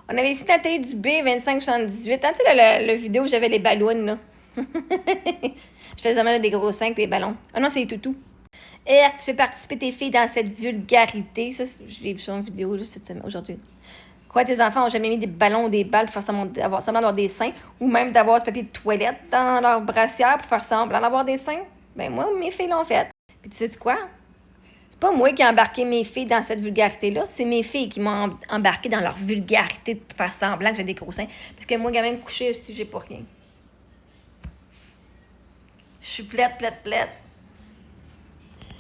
On avait ici Nathalie Dubé, 2578. Tu sais, le vidéo où j'avais les ballons, là. Je faisais vraiment des gros seins avec des ballons. Ah non, c'est les toutous. Et tu fais participer tes filles dans cette vulgarité. Ça, j'ai vu sur une vidéo juste cette semaine, aujourd'hui. Quoi, tes enfants ont jamais mis des ballons ou des balles pour faire semblant d'avoir des seins, ou même d'avoir ce papier de toilette dans leur brassière pour faire semblant d'avoir des seins? Ben moi, mes filles l'ont fait. Puis tu sais quoi? C'est pas moi qui ai embarqué mes filles dans cette vulgarité-là, c'est mes filles qui m'ont embarqué dans leur vulgarité de faire semblant que j'ai des gros seins. Parce que moi, quand même, couché, si j'ai pas rien. Je suis plate.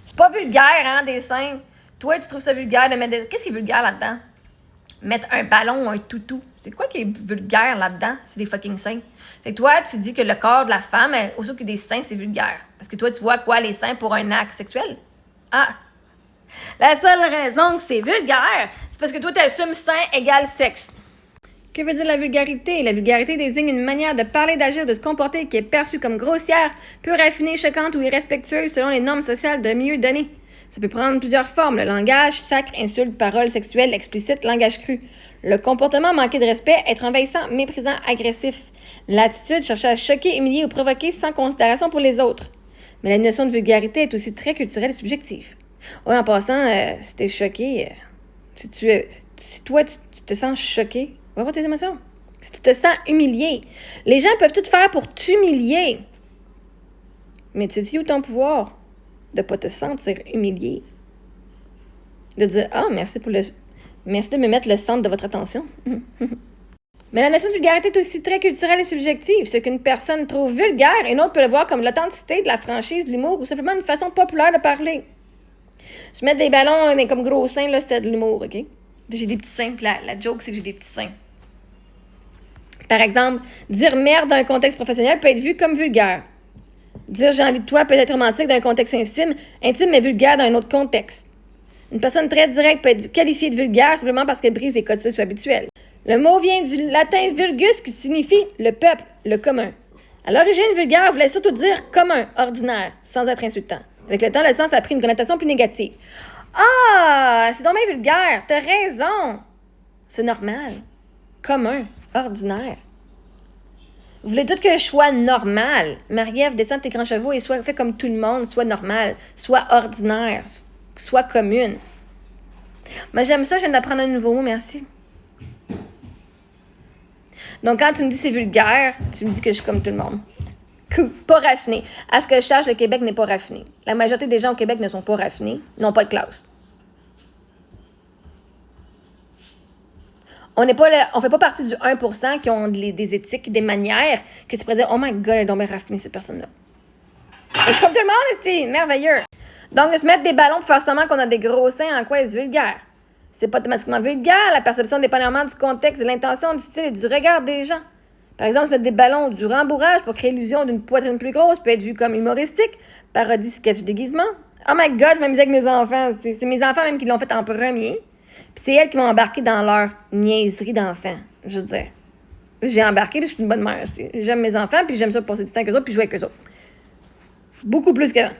C'est pas vulgaire, hein, des seins. Toi, tu trouves ça vulgaire de mettre des... Qu'est-ce qui est vulgaire là-dedans? Mettre un ballon ou un toutou. C'est quoi qui est vulgaire là-dedans? C'est des fucking seins. Fait que toi, tu dis que le corps de la femme, aussi que des seins, c'est vulgaire. Parce que toi, tu vois quoi, les seins pour un acte sexuel? Ah! La seule raison que c'est vulgaire, c'est parce que toi, tu assumes sein égale sexe. Que veut dire la vulgarité? La vulgarité désigne une manière de parler, d'agir, de se comporter qui est perçue comme grossière, peu raffinée, choquante ou irrespectueuse selon les normes sociales d'un milieu donné. Ça peut prendre plusieurs formes, le langage, sacre, insulte, paroles sexuelles, explicite, langage cru. Le comportement manqué de respect, être envahissant, méprisant, agressif. L'attitude, chercher à choquer, humilier ou provoquer sans considération pour les autres. Mais la notion de vulgarité est aussi très culturelle et subjective. Oui, en passant, si t'es choqué, si toi tu te sens choqué, va voir tes émotions. Si tu te sens humilié, les gens peuvent tout faire pour t'humilier. Mais tu sais où ton pouvoir? De pas te sentir humilié. De dire, merci de me mettre le centre de votre attention. Mais la notion de vulgarité est aussi très culturelle et subjective. Ce qu'une personne trouve vulgaire, une autre peut le voir comme l'authenticité de la franchise, de l'humour ou simplement une façon populaire de parler. Je mets des ballons comme gros seins, là, c'était de l'humour, OK? J'ai des petits seins, puis la joke, c'est que j'ai des petits seins. Par exemple, dire merde dans un contexte professionnel peut être vu comme vulgaire. Dire j'ai envie de toi peut être romantique dans un contexte intime mais vulgaire dans un autre contexte. Une personne très directe peut être qualifiée de vulgaire simplement parce qu'elle brise les codes sociaux habituels. Le mot vient du latin vulgus qui signifie le peuple, le commun. À l'origine, vulgaire voulait surtout dire commun, ordinaire, sans être insultant. Avec le temps, le sens a pris une connotation plus négative. Ah, c'est donc bien vulgaire, t'as raison. C'est normal. Commun, ordinaire. Vous voulez tout que je sois normal. Marie-Ève, descends tes grands chevaux et sois fait comme tout le monde, soit normal, soit ordinaire, soit commune. Moi, j'aime ça, je viens d'apprendre un nouveau mot, merci. Donc, quand tu me dis c'est vulgaire, tu me dis que je suis comme tout le monde. Pas raffiné. À ce que je sache, le Québec n'est pas raffiné. La majorité des gens au Québec ne sont pas raffinés, n'ont pas de classe. On fait pas partie du 1% qui ont des éthiques, des manières que tu pourrais dire, oh my god, elle est donc bien raffinée, cette personne-là. Et comme tout le monde, c'est merveilleux. Donc, de se mettre des ballons pour faire semblant qu'on a des gros seins, en quoi est-ce vulgaire? C'est pas automatiquement vulgaire, la perception dépendamment du contexte, de l'intention, du style et du regard des gens. Par exemple, se mettre des ballons ou du rembourrage pour créer l'illusion d'une poitrine plus grosse peut être vu comme humoristique, parodie, sketch, déguisement. Oh my god, je m'amusais avec mes enfants. C'est mes enfants même qui l'ont fait en premier. Puis c'est elles qui m'ont embarqué dans leur niaiserie d'enfants. Je veux dire. J'ai embarqué puis je suis une bonne mère aussi. J'aime mes enfants puis j'aime ça passer du temps avec eux autres puis jouer avec eux autres. Beaucoup plus qu'avant.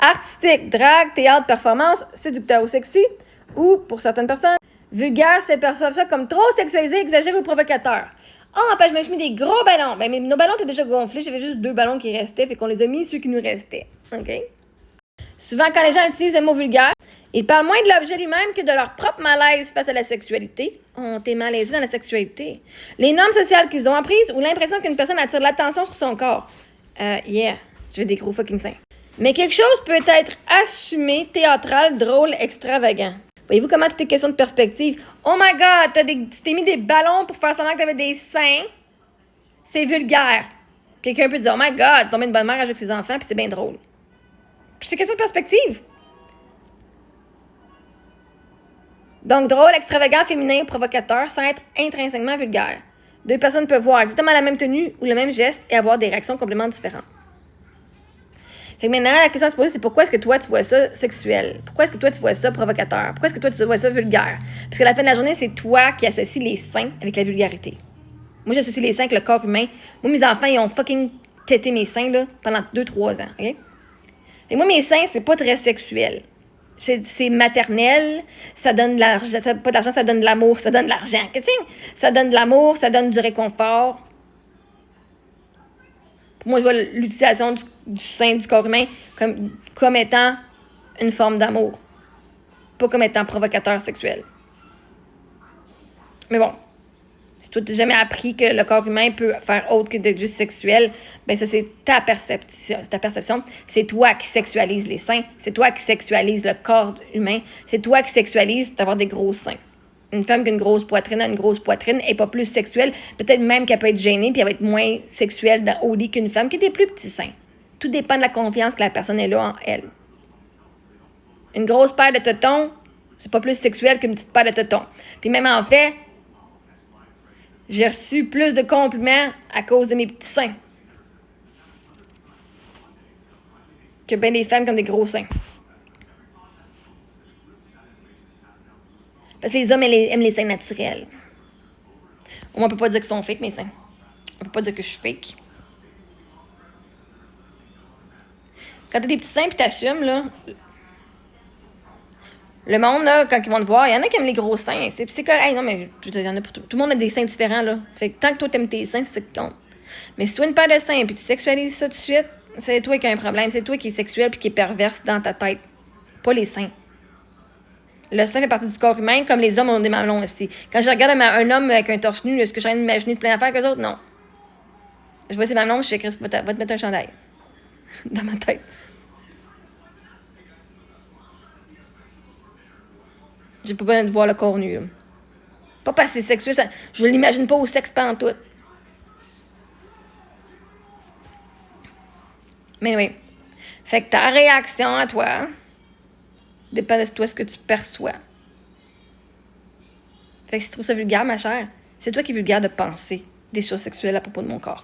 Artistique, drague, théâtre, performance, séducteur ou sexy, ou, pour certaines personnes, vulgaire, c'est perçoivent ça comme trop sexualisé, exagéré ou provocateur. Ben je me suis mis des gros ballons. Ben, nos ballons étaient déjà gonflés, j'avais juste 2 ballons qui restaient, fait qu'on les a mis ceux qui nous restaient. OK? Souvent, quand les gens utilisent le mot vulgaire, ils parlent moins de l'objet lui-même que de leur propre malaise face à la sexualité. On t'est malaisé dans la sexualité. Les normes sociales qu'ils ont apprises ou l'impression qu'une personne attire l'attention sur son corps. Je veux des gros fucking seins. Mais quelque chose peut être assumé, théâtral, drôle, extravagant. Voyez-vous comment tout est question de perspective? Oh my god, tu t'es mis des ballons pour faire semblant que t'avais des seins. C'est vulgaire. Quelqu'un peut dire, oh my god, tomber une bonne mère avec ses enfants, puis c'est bien drôle. Puis c'est question de perspective. Donc, drôle, extravagant, féminin, provocateur, sans être intrinsèquement vulgaire. 2 personnes peuvent voir exactement la même tenue ou le même geste et avoir des réactions complètement différentes. Fait que maintenant, la question à se poser, c'est pourquoi est-ce que toi, tu vois ça sexuel? Pourquoi est-ce que toi, tu vois ça provocateur? Pourquoi est-ce que toi, tu vois ça vulgaire? Parce qu'à la fin de la journée, c'est toi qui associes les seins avec la vulgarité. Moi, j'associe les seins avec le corps humain. Moi, mes enfants, ils ont fucking tété mes seins là, pendant 2-3 ans. OK? Et moi, mes seins, c'est pas très sexuel. c'est maternel, ça donne de l'argent, pas d'argent, ça donne de l'amour, ça donne de l'argent. Ça donne de l'amour, ça donne du réconfort. Pour moi, je vois l'utilisation du sein du corps humain comme étant une forme d'amour, pas comme étant provocateur sexuel. Mais bon, si toi, t'as jamais appris que le corps humain peut faire autre que d'être juste sexuel, ben ça, c'est ta perception. C'est toi qui sexualise les seins. C'est toi qui sexualise le corps humain. C'est toi qui sexualise d'avoir des gros seins. Une femme qui a une grosse poitrine n'est pas plus sexuelle. Peut-être même qu'elle peut être gênée puis elle va être moins sexuelle au lit qu'une femme qui a des plus petits seins. Tout dépend de la confiance que la personne est là en elle. Une grosse paire de tétons, c'est pas plus sexuel qu'une petite paire de tétons. Puis même en fait, j'ai reçu plus de compliments à cause de mes petits seins que bien des femmes comme des gros seins. Parce que les hommes aiment les seins naturels. Moi, on peut pas dire qu'ils sont fake, mes seins. On peut pas dire que je suis fake. Quand t'as des petits seins pis t'assumes, là, le monde, là, quand ils vont te voir, il y en a qui aiment les gros seins. C'est correct. Non, mais je veux dire, il y en a pour tout. Tout le monde a des seins différents, là. Fait que tant que toi, t'aimes tes seins, c'est ce qui compte. Mais si tu as une paire de seins puis tu sexualises ça tout de suite, c'est toi qui as un problème. C'est toi qui es sexuel puis qui est perverse dans ta tête. Pas les seins. Le sein fait partie du corps humain, comme les hommes ont des mamelons aussi. Quand je regarde un homme avec un torse nu, est-ce que je suis en train d'imaginer de plein d'affaires qu'eux autres? Non. Je vois ses mamelons, je fais Chris, va te mettre un chandail. Dans ma tête. J'ai pas besoin de voir le corps nu. Là. Pas parce que c'est sexuel, ça, je l'imagine pas au sexe pantoute. Mais oui. Fait que ta réaction à toi dépend de toi ce que tu perçois. Fait que si tu trouves ça vulgaire, ma chère, c'est toi qui es vulgaire de penser des choses sexuelles à propos de mon corps.